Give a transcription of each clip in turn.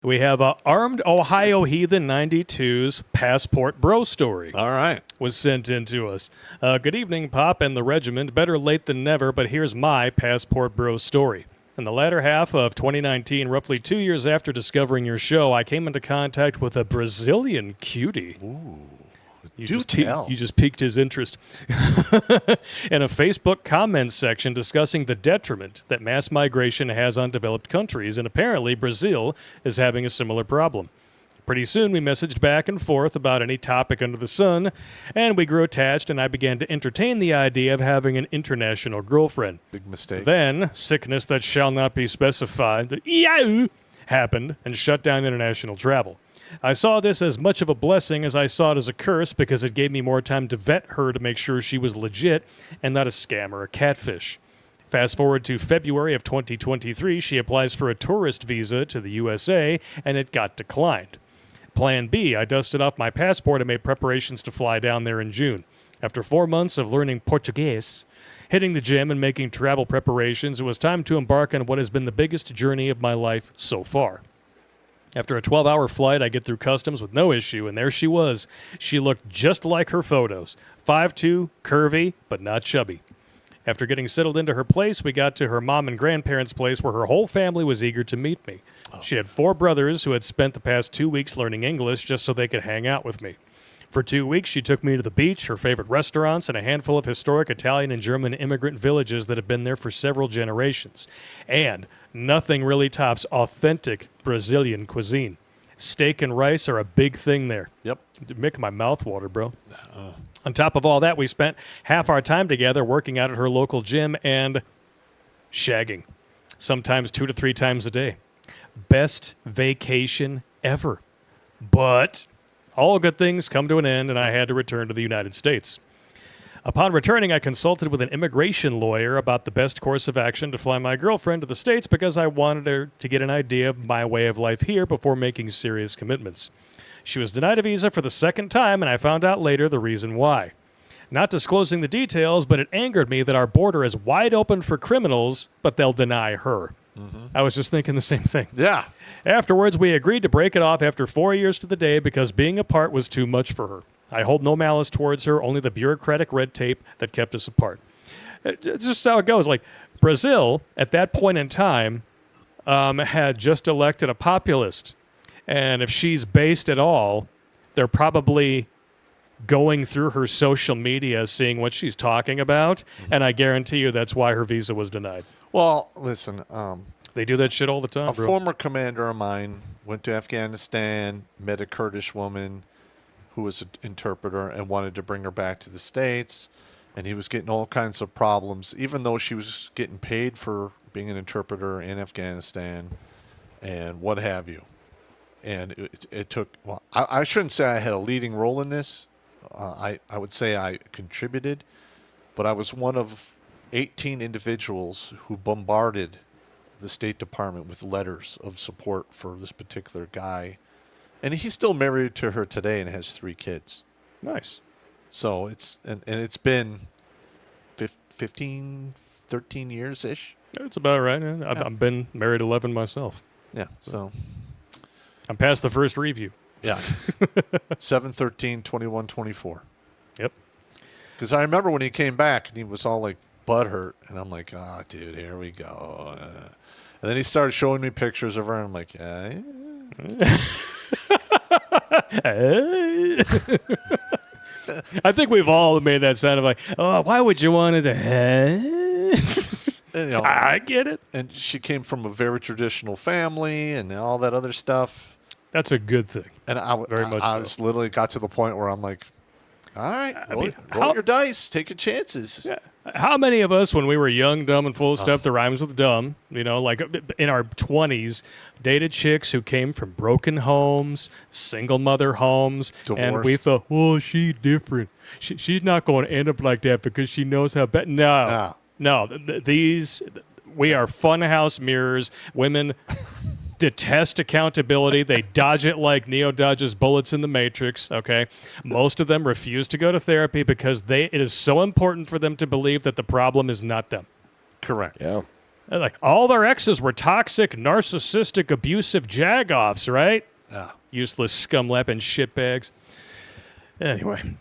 We have a Armed Ohio Heathen 92's Passport Bro story. All right. Was sent in to us. Good evening, Pop and the regiment. Better late than never, but here's my Passport Bro story. In the latter half of 2019, roughly 2 years after discovering your show, I came into contact with a Brazilian cutie. Ooh. You just piqued his interest. In a Facebook comments section discussing the detriment that mass migration has on developed countries, and apparently Brazil is having a similar problem. Pretty soon we messaged back and forth about any topic under the sun, and we grew attached, and I began to entertain the idea of having an international girlfriend. Big mistake. Then, sickness that shall not be specified, happened and shut down international travel. I saw this as much of a blessing as I saw it as a curse because it gave me more time to vet her to make sure she was legit and not a scam or a catfish. Fast forward to February of 2023, she applies for a tourist visa to the USA, and it got declined. Plan B, I dusted off my passport and made preparations to fly down there in June. After 4 months of learning Portuguese, hitting the gym, and making travel preparations, it was time to embark on what has been the biggest journey of my life so far. After a 12-hour flight, I get through customs with no issue, and there she was. She looked just like her photos. 5'2", curvy, but not chubby. After getting settled into her place, we got to her mom and grandparents' place where her whole family was eager to meet me. She had 4 brothers who had spent the past 2 weeks learning English just so they could hang out with me. For 2 weeks, she took me to the beach, her favorite restaurants, and a handful of historic Italian and German immigrant villages that have been there for several generations. And nothing really tops authentic Brazilian cuisine. Steak and rice are a big thing there. Yep. Make my mouth water, bro. On top of all that, we spent half our time together working out at her local gym and shagging, sometimes 2 to 3 times a day. Best vacation ever. But all good things come to an end, and I had to return to the United States. Upon returning, I consulted with an immigration lawyer about the best course of action to fly my girlfriend to the States because I wanted her to get an idea of my way of life here before making serious commitments. She was denied a visa for the second time, and I found out later the reason why. Not disclosing the details, but it angered me that our border is wide open for criminals, but they'll deny her. I was just thinking the same thing. Yeah. Afterwards, we agreed to break it off after 4 years to the day because being apart was too much for her. I hold no malice towards her, only the bureaucratic red tape that kept us apart. It's just how it goes. Like, Brazil, at that point in time, had just elected a populist. And if she's based at all, they're probably going through her social media, seeing what she's talking about. And I guarantee you that's why her visa was denied. Well, listen. They do that shit all the time, bro. A former commander of mine went to Afghanistan, met a Kurdish woman who was an interpreter and wanted to bring her back to the States. And he was getting all kinds of problems, even though she was getting paid for being an interpreter in Afghanistan and what have you. And it took, well, I shouldn't say I had a leading role in this. I would say I contributed, but I was one of 18 individuals who bombarded the State Department with letters of support for this particular guy. And he's still married to her today and has 3 kids. Nice. So it's been 15, 13 years-ish. That's about right. I've been married 11 myself. Yeah, so I'm past the first review. Yeah. 7, 13, 21, 24. Yep. Because I remember when he came back and he was all like butthurt. And I'm like, dude, here we go. And then he started showing me pictures of her. And I'm like, I think we've all made that sound of like, oh, why would you want to? And, I get it. And she came from a very traditional family and all that other stuff. That's a good thing. And I was literally got to the point where I'm like, all right, roll your dice, take your chances. Yeah. How many of us, when we were young, dumb, and full of stuff that rhymes with dumb, like in our 20s, dated chicks who came from broken homes, single mother homes, divorced. And we thought, oh, she's different. She's not going to end up like that because she knows how bad. No. We are funhouse mirrors. Women detest accountability. They dodge it like Neo dodges bullets in the Matrix, okay? Most of them refuse to go to therapy because it is so important for them to believe that the problem is not them. Correct. Yeah. Like, all their exes were toxic, narcissistic, abusive jagoffs, right? Yeah. Useless scum-lapping shitbags. Anyway.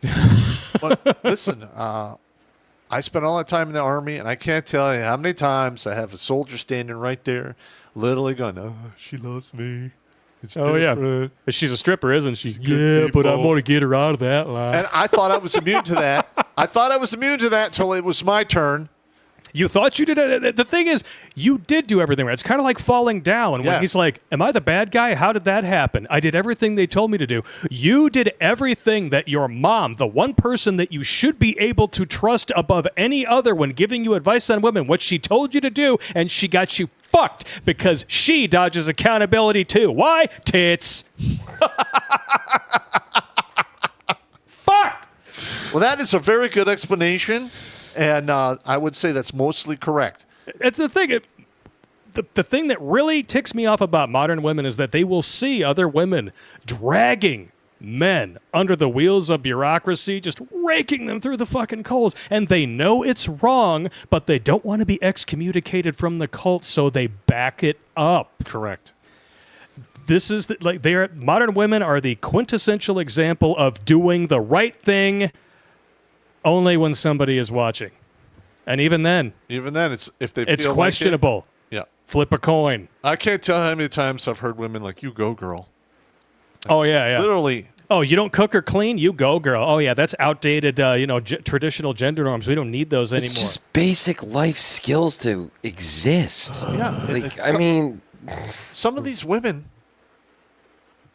But listen, I spent all that time in the Army, and I can't tell you how many times I have a soldier standing right there, literally going, "Oh, she loves me. It's different." But she's a stripper, isn't she? good But I'm people. going to get her out of that line. And I thought I was immune to that. I thought I was immune to that until it was my turn. You thought you did it. The thing is, you did do everything right. It's kind of like falling down. When Yes. he's like, am I the bad guy? How did that happen? I did everything they told me to do. You did everything that your mom, the one person that you should be able to trust above any other when giving you advice on women, what she told you to do, and she got you fucked because she dodges accountability too. Why? Tits. Fuck. Well, that is a very good explanation, and I would say that's mostly correct. It's the thing. The thing that really ticks me off about modern women is that they will see other women dragging men under the wheels of bureaucracy, just raking them through the fucking coals. And they know it's wrong, but they don't want to be excommunicated from the cult, so they back it up. Correct. This is modern women are the quintessential example of doing the right thing only when somebody is watching. And even then, it's if they it's feel questionable. Like it, yeah. Flip a coin. I can't tell how many times I've heard women like, "You go, girl." Oh, yeah. Literally. Oh, you don't cook or clean? You go, girl. Oh, yeah, that's outdated, traditional gender norms. We don't need those anymore. It's just basic life skills to exist. Yeah. Like, I mean, Some of these women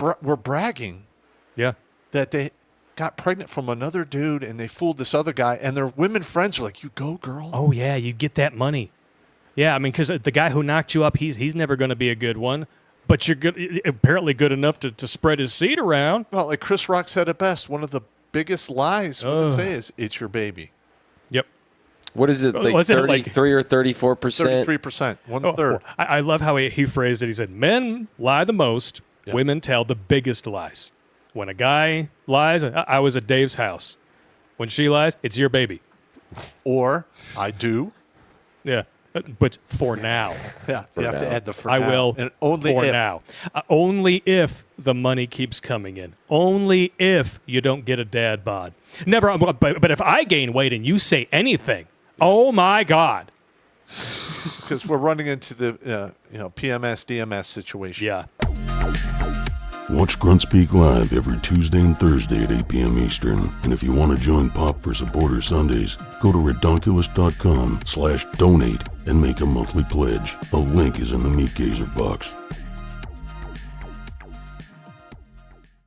were bragging Yeah. that they got pregnant from another dude and they fooled this other guy, and their women friends are like, "You go, girl." Oh, yeah, you get that money. Yeah, I mean, because the guy who knocked you up, he's never going to be a good one. But you're good, apparently good enough to spread his seed around. Well, like Chris Rock said it best, one of the biggest lies women say is, "It's your baby." Yep. what is it, like What's it, 33 or 34%? 33%, one third. I love how he phrased it. He said, men lie the most, Yep. women tell the biggest lies. When a guy lies, I was at Dave's house. When she lies, it's your baby. Or I do. Yeah. But for now. Yeah, you have to add the for I now. will And only for if. now. Only if the money keeps coming in. Only if you don't get a dad bod. Never. But if I gain weight and you say anything, oh my God. Because we're running into the PMS, DMS situation. Yeah. Watch Grunt Speak live every Tuesday and Thursday at 8 p.m. Eastern. And if you want to join Pop for Supporter Sundays, go to redonkulous.com/donate and make a monthly pledge. A link is in the Meat Gazer box.